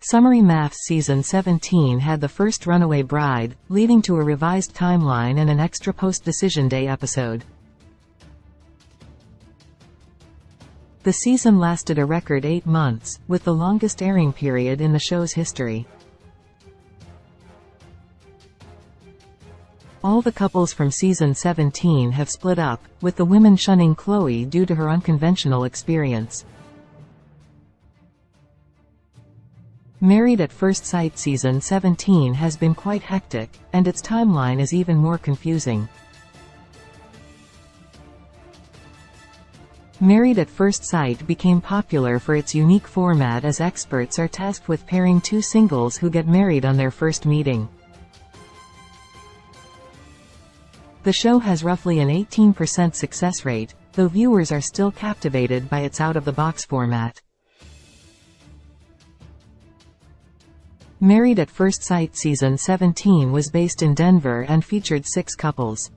Summary MAFS Season 17 had the first runaway bride, leading to a revised timeline and an extra post-decision day episode. The season lasted a record 8 months, with the longest airing period in the show's history. All the couples from Season 17 have split up, with the women shunning Chloe due to her unconventional experience. Married at First Sight Season 17 has been quite hectic, and its timeline is even more confusing. Married at First Sight became popular for its unique format as experts are tasked with pairing two singles who get married on their first meeting. The show has roughly an 18% success rate, though viewers are still captivated by its out-of-the-box format. Married at First Sight Season 17 was based in Denver and featured 6 couples.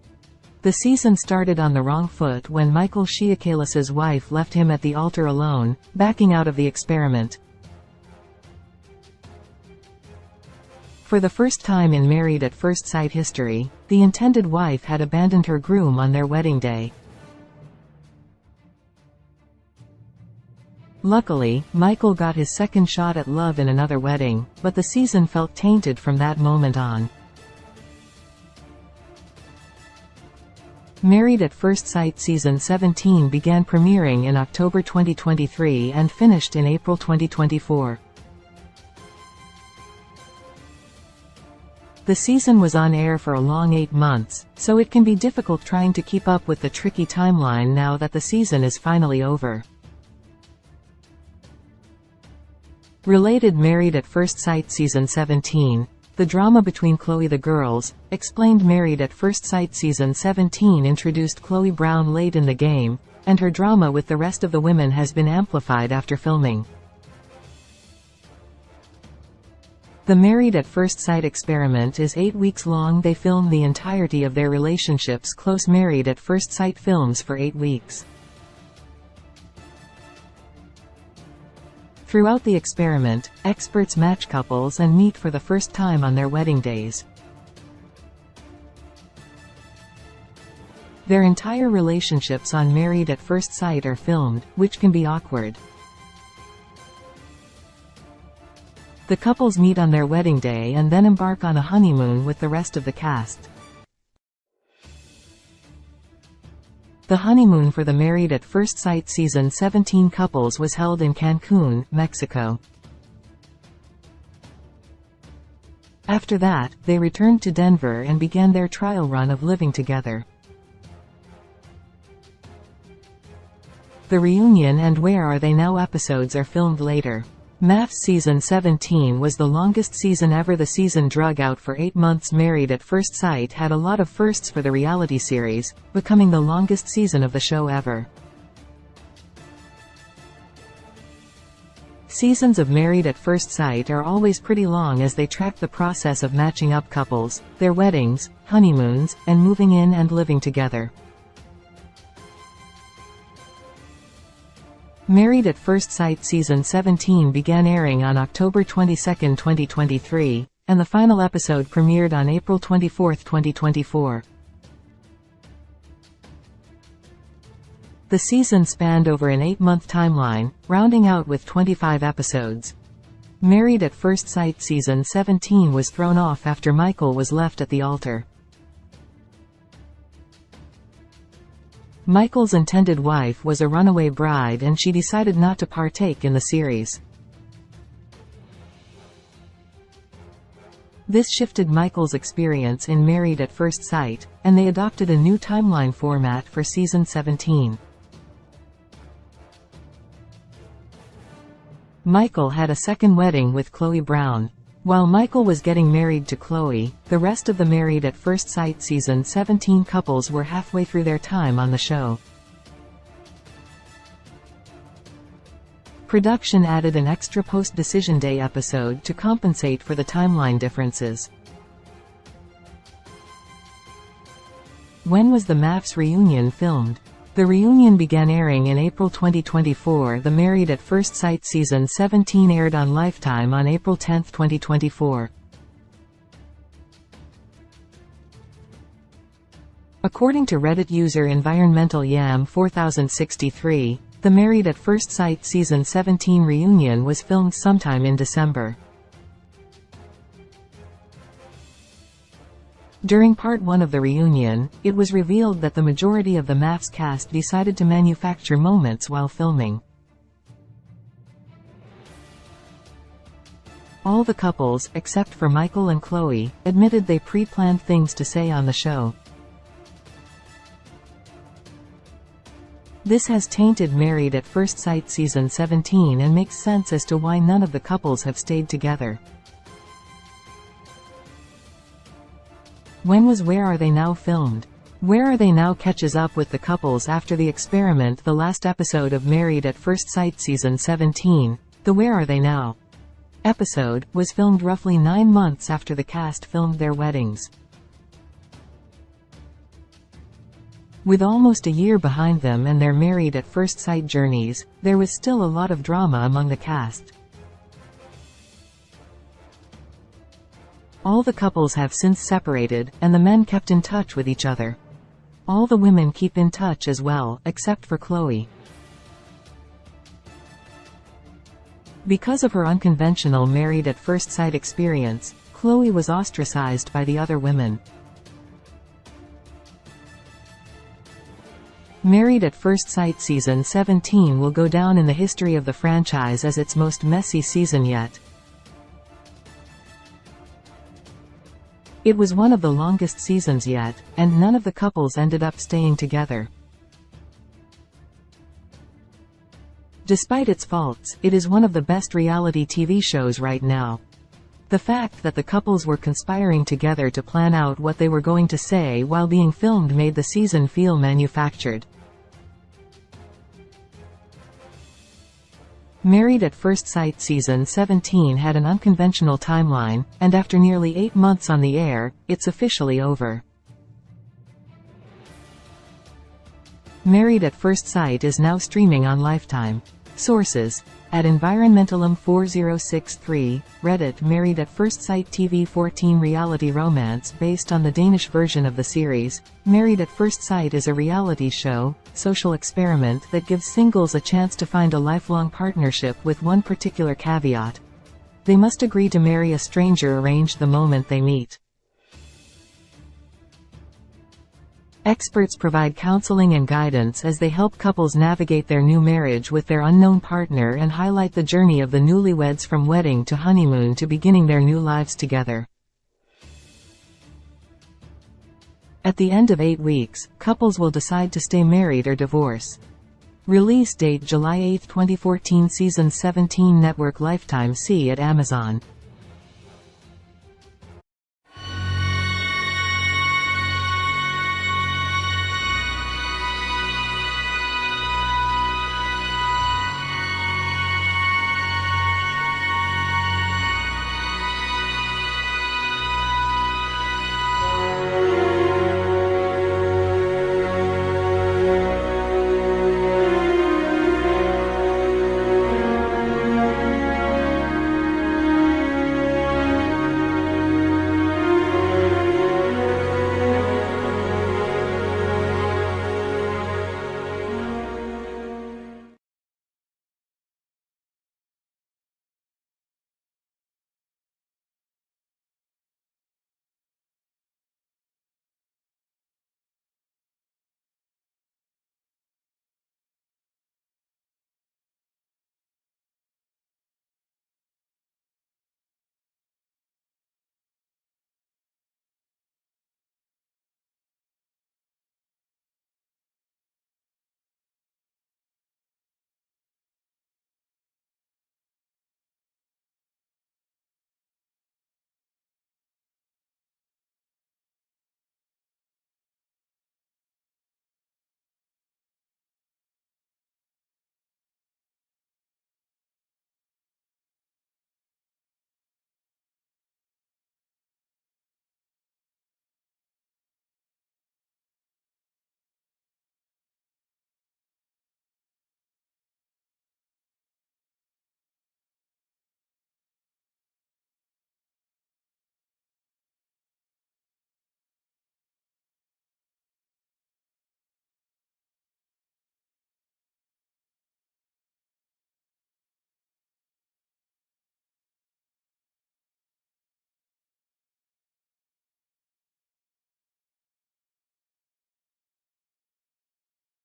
The season started on the wrong foot when Michael Shiakalos's wife left him at the altar alone, backing out of the experiment. For the first time in Married at First Sight history, the intended wife had abandoned her groom on their wedding day. Luckily, Michael got his second shot at love in another wedding, but the season felt tainted from that moment on. Married at First Sight Season 17 began premiering in October 2023 and finished in April 2024. The season was on air for a long 8 months, so it can be difficult trying to keep up with the tricky timeline now that the season is finally over. Related Married at First Sight Season 17, the drama between Chloe the girls, explained Married at First Sight Season 17 introduced Chloe Brown late in the game, and her drama with the rest of the women has been amplified after filming. The Married at First Sight experiment is 8 weeks long. They filmed the entirety of their relationship's close Married at First Sight films for 8 weeks. Throughout the experiment, experts match couples and meet for the first time on their wedding days. Their entire relationships on Married at First Sight are filmed, which can be awkward. The couples meet on their wedding day and then embark on a honeymoon with the rest of the cast. The honeymoon for the Married at First Sight Season 17 couples was held in Cancun, Mexico. After that, they returned to Denver and began their trial run of living together. The reunion and Where Are They Now episodes are filmed later. MAFS Season 17 was the longest season ever. The season drug out for 8 months. Married at First Sight had a lot of firsts for the reality series, becoming the longest season of the show ever. Seasons of Married at First Sight are always pretty long as they track the process of matching up couples, their weddings, honeymoons, and moving in and living together. Married at First Sight Season 17 began airing on October 22, 2023, and the final episode premiered on April 24, 2024. The season spanned over an 8-month timeline, rounding out with 25 episodes. Married at First Sight Season 17 was thrown off after Michael was left at the altar. Michael's intended wife was a runaway bride and she decided not to partake in the series. This shifted Michael's experience in Married at First Sight, and they adopted a new timeline format for Season 17. Michael had a second wedding with Chloe Brown. While Michael was getting married to Chloe, the rest of the Married at First Sight Season 17 couples were halfway through their time on the show. Production added an extra post-decision day episode to compensate for the timeline differences. When was the MAFS reunion filmed? The reunion began airing in April 2024. The Married at First Sight Season 17 aired on Lifetime on April 10, 2024. According to Reddit user Environmental Yam 4063, the Married at First Sight Season 17 reunion was filmed sometime in December. During part 1 of the reunion, it was revealed that the majority of the MAFS cast decided to manufacture moments while filming. All the couples, except for Michael and Chloe, admitted they pre-planned things to say on the show. This has tainted Married at First Sight Season 17 and makes sense as to why none of the couples have stayed together. When was Where Are They Now filmed? Where Are They Now catches up with the couples after the experiment. The last episode of Married at First Sight Season 17, the Where Are They Now episode, was filmed roughly 9 months after the cast filmed their weddings. With almost a year behind them and their Married at First Sight journeys, there was still a lot of drama among the cast. All the couples have since separated, and the men kept in touch with each other. All the women keep in touch as well, except for Chloe. Because of her unconventional Married at First Sight experience, Chloe was ostracized by the other women. Married at First Sight Season 17 will go down in the history of the franchise as its most messy season yet. It was one of the longest seasons yet, and none of the couples ended up staying together. Despite its faults, it is one of the best reality TV shows right now. The fact that the couples were conspiring together to plan out what they were going to say while being filmed made the season feel manufactured. Married at First Sight Season 17 had an unconventional timeline, and after nearly 8 months on the air, it's officially over. Married at First Sight is now streaming on Lifetime. Sources: at Environmentalum 4063, Reddit. Married at First Sight TV 14 reality romance based on the Danish version of the series. Married at First Sight is a reality show, social experiment that gives singles a chance to find a lifelong partnership with one particular caveat. They must agree to marry a stranger arranged the moment they meet. Experts provide counseling and guidance as they help couples navigate their new marriage with their unknown partner and highlight the journey of the newlyweds from wedding to honeymoon to beginning their new lives together. At the end of 8 weeks, couples will decide to stay married or divorce. Release date July 8, 2014. Season 17 Network Lifetime. See at Amazon.